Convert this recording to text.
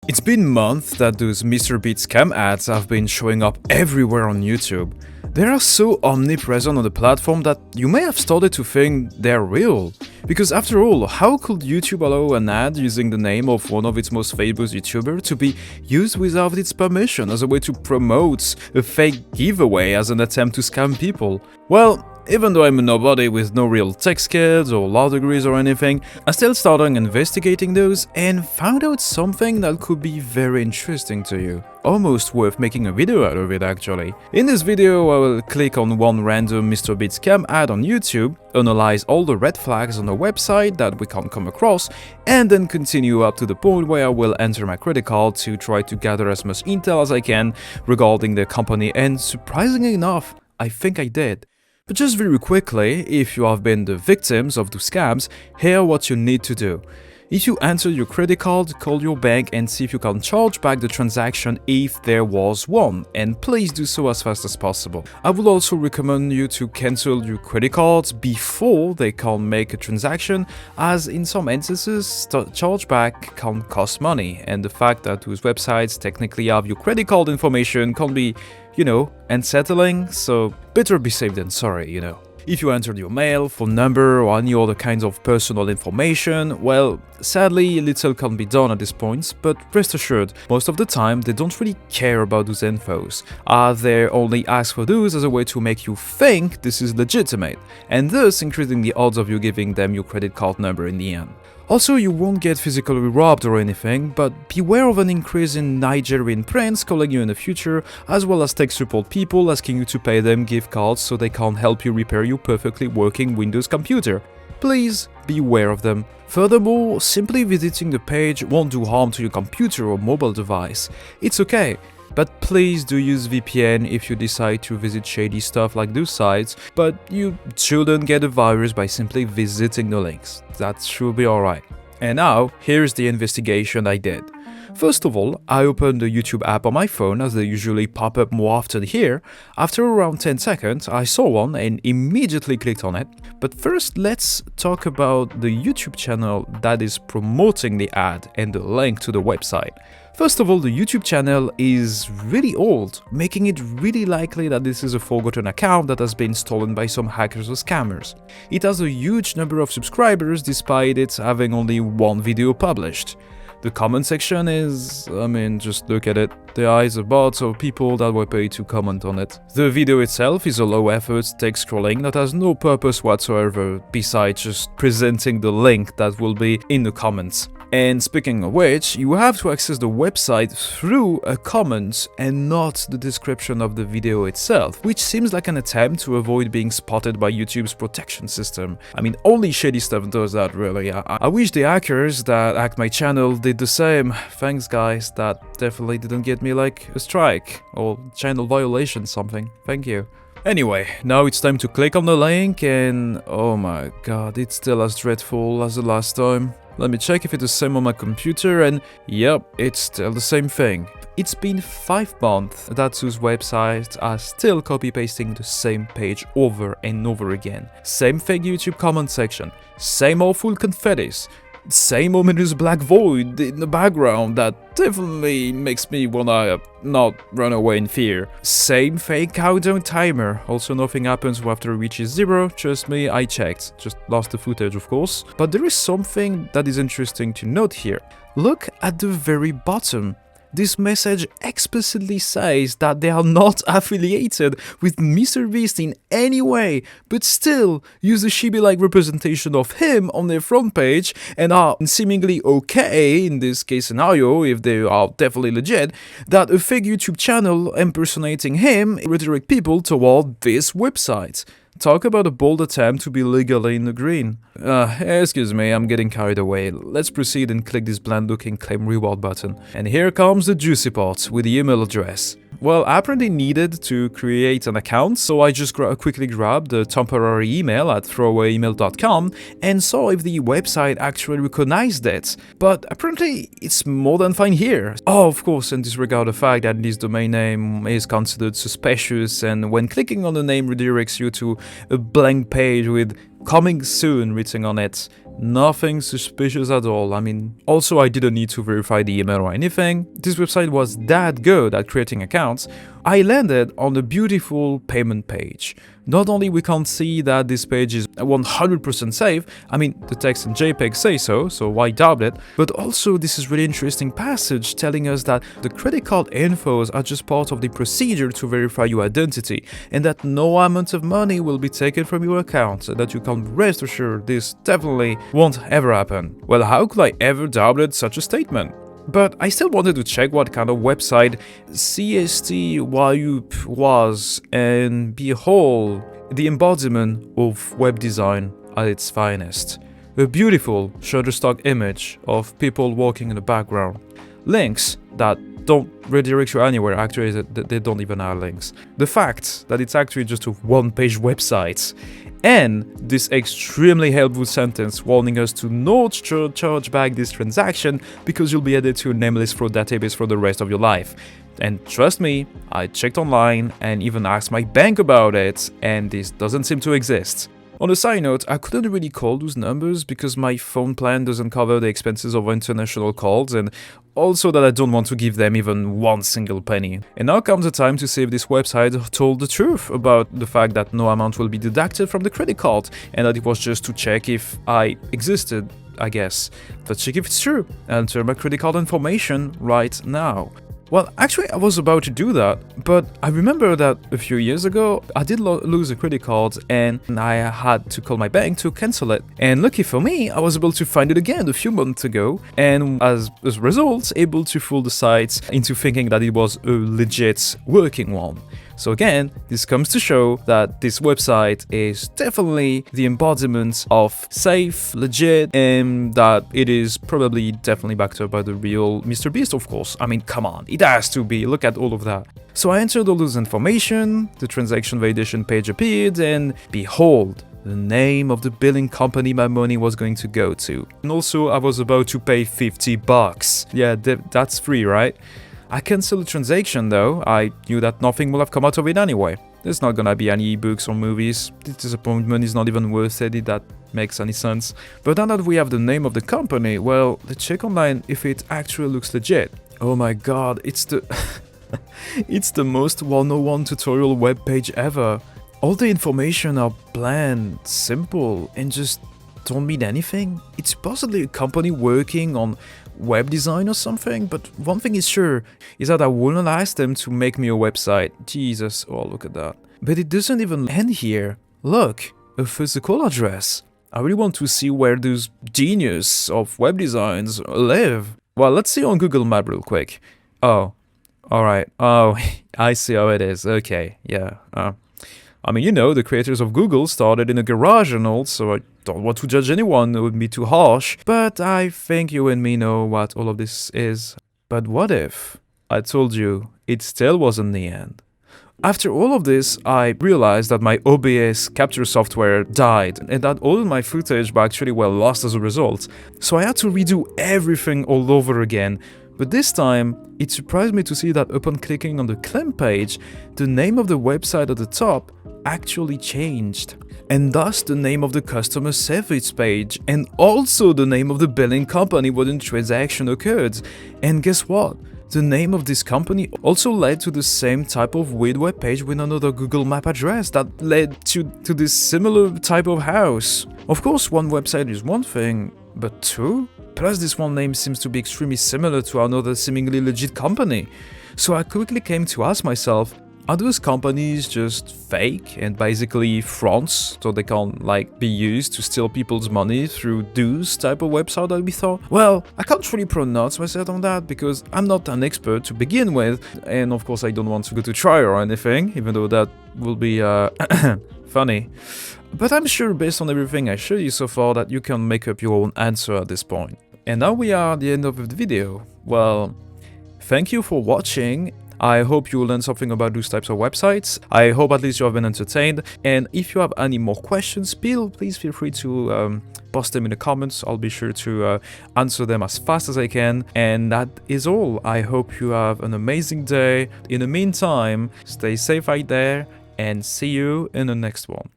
It's been months that those mrbeast scam ads have been showing up everywhere on YouTube. They are so omnipresent on the platform that you may have started to think they're real. Because after all, how could YouTube allow an ad using the name of one of its most famous YouTubers to be used without its permission as a way to promote a fake giveaway as an attempt to scam people? Well, even though I'm a nobody with no real tech skills or law degrees or anything, I still started investigating those and found out something that could be very interesting to you. Almost worth making a video out of it actually. In this video I will click on one random mrbeast scam ad on YouTube, analyze all the red flags on the website that we can't come across, and then continue up to the point where I will enter my credit card to try to gather as much intel as I can regarding the company, and surprisingly enough, I think I did. But just very quickly, if you have been the victims of those scams, here what you need to do. If you enter your credit card, call your bank and see if you can charge back the transaction if there was one, and please do so as fast as possible. I would also recommend you to cancel your credit cards before they can make a transaction, as in some instances, chargeback can cost money, and the fact that those websites technically have your credit card information can be, unsettling, so better be safe than sorry, If you entered your mail, phone number, or any other kinds of personal information, well, sadly, little can be done at this point, but rest assured, most of the time they don't really care about those infos. They only ask for those as a way to make you think this is legitimate, and thus increasing the odds of you giving them your credit card number in the end. Also, you won't get physically robbed or anything, but beware of an increase in Nigerian prince calling you in the future, as well as tech support people asking you to pay them gift cards so they can help you repair your perfectly working Windows computer. Please beware of them. Furthermore, simply visiting the page won't do harm to your computer or mobile device. It's okay. But please do use VPN if you decide to visit shady stuff like those sites, but you shouldn't get a virus by simply visiting the links. That should be alright. And now, here's the investigation I did. First of all, I opened the YouTube app on my phone, as they usually pop up more often here. After around 10 seconds, I saw one and immediately clicked on it. But first, let's talk about the YouTube channel that is promoting the ad and the link to the website. First of all, the YouTube channel is really old, making it really likely that this is a forgotten account that has been stolen by some hackers or scammers. It has a huge number of subscribers despite it having only one video published. The comment section is, just look at it. There are bots of people that were paid to comment on it. The video itself is a low-effort text scrolling that has no purpose whatsoever besides just presenting the link that will be in the comments. And speaking of which, you have to access the website through a comment and not the description of the video itself, which seems like an attempt to avoid being spotted by YouTube's protection system. Only shady stuff does that, really. I wish the hackers that hacked my channel did the same. Thanks, guys. That definitely didn't get me like a strike or channel violation something. Thank you. Anyway, now it's time to click on the link and oh my god, it's still as dreadful as the last time. Let me check if it's the same on my computer, and yep, it's still the same thing. It's been 5 months that those websites are still copy-pasting the same page over and over again. Same fake YouTube comment section, same awful confettis, same ominous black void in the background that definitely makes me wanna not run away in fear. Same fake countdown timer, also nothing happens after it reaches 0, trust me, I checked, just lost the footage of course. But there is something that is interesting to note here. Look at the very bottom. This message explicitly says that they are not affiliated with mrbeast in any way, but still use a chibi-like representation of him on their front page and are seemingly okay, in this case scenario, if they are definitely legit, that a fake YouTube channel impersonating him redirect people toward this website. Talk about a bold attempt to be legally in the green. Excuse me, I'm getting carried away. Let's proceed and click this bland-looking claim reward button. And here comes the juicy part with the email address. Well, I apparently needed to create an account, so I just quickly grabbed the temporary email at throwawayemail.com and saw if the website actually recognized it. But apparently, it's more than fine here. Oh, of course, and disregard the fact that this domain name is considered suspicious, and when clicking on the name redirects you to a blank page with "coming soon" written on it. Nothing suspicious at all. I mean, also I didn't need to verify the email or anything. This website was that good at creating accounts. I landed on a beautiful payment page. Not only we can't see that this page is 100% safe, I mean, the text and JPEG say so why doubt it, but also this is really interesting passage telling us that the credit card infos are just part of the procedure to verify your identity, and that no amount of money will be taken from your account, so that you can rest assured this definitely won't ever happen. Well, how could I ever doubt such a statement? But I still wanted to check what kind of website CSTYUP was, and behold, the embodiment of web design at its finest. A beautiful Shutterstock image of people walking in the background. Links that don't redirect you anywhere, actually they don't even have links. The fact that it's actually just a one-page website. And this extremely helpful sentence warning us to not charge back this transaction because you'll be added to a nameless fraud database for the rest of your life. And trust me, I checked online and even asked my bank about it, and this doesn't seem to exist. On a side note, I couldn't really call those numbers because my phone plan doesn't cover the expenses of international calls, and also that I don't want to give them even one single penny. And now comes the time to see if this website told the truth about the fact that no amount will be deducted from the credit card, and that it was just to check if I existed, I guess. Let's check if it's true. Enter my credit card information right now. Well, actually, I was about to do that, but I remember that a few years ago, I did lose a credit card and I had to call my bank to cancel it. And lucky for me, I was able to find it again a few months ago, and as a result, able to fool the site into thinking that it was a legit working one. So again, this comes to show that this website is definitely the embodiment of safe, legit, and that it is probably definitely backed up by the real mrbeast, of course. I mean, come on, it has to be, look at all of that. So I entered all this information, the transaction validation page appeared, and behold, the name of the billing company my money was going to go to. And also, I was about to pay $50. Yeah, that's free, right? I canceled the transaction though. I knew that nothing will have come out of it anyway. There's not gonna be any ebooks or movies. The disappointment is not even worth it, if that makes any sense. But now that we have the name of the company, well, let's check online if it actually looks legit. Oh my god, it's the it's the most 101 tutorial web page ever. All the information are bland, simple, and just don't mean anything. It's possibly a company working on web design or something, but one thing is sure, is that I wouldn't ask them to make me a website. Jesus, oh look at that. But it doesn't even end here. Look, a physical address. I really want to see where those genius of web designs live. Well, let's see on Google Map real quick. Oh, alright, oh, I see how it is, okay, yeah. I mean, you know, the creators of Google started in a garage and all, so I don't want to judge anyone, it would be too harsh. But I think you and me know what all of this is. But what if I told you it still wasn't the end? After all of this, I realized that my OBS capture software died, and that all of my footage actually were lost as a result. So I had to redo everything all over again. But this time, it surprised me to see that upon clicking on the claim page, the name of the website at the top actually changed. And thus the name of the customer service page, and also the name of the billing company where the transaction occurred. And guess what? The name of this company also led to the same type of weird web page with another Google Map address that led to this similar type of house. Of course, one website is one thing, but two? Plus this one name seems to be extremely similar to another seemingly legit company. So I quickly came to ask myself, are those companies just fake and basically fronts so they can't be used to steal people's money through those type of website that we thought? Well, I can't really pronounce myself on that because I'm not an expert to begin with, and of course I don't want to go to trial or anything, even though that will be funny. But I'm sure based on everything I showed you so far that you can make up your own answer at this point. And now we are at the end of the video. Well, thank you for watching. I hope you learned something about those types of websites. I hope at least you have been entertained. And if you have any more questions, please feel free to post them in the comments. I'll be sure to answer them as fast as I can. And that is all. I hope you have an amazing day. In the meantime, stay safe out there and see you in the next one.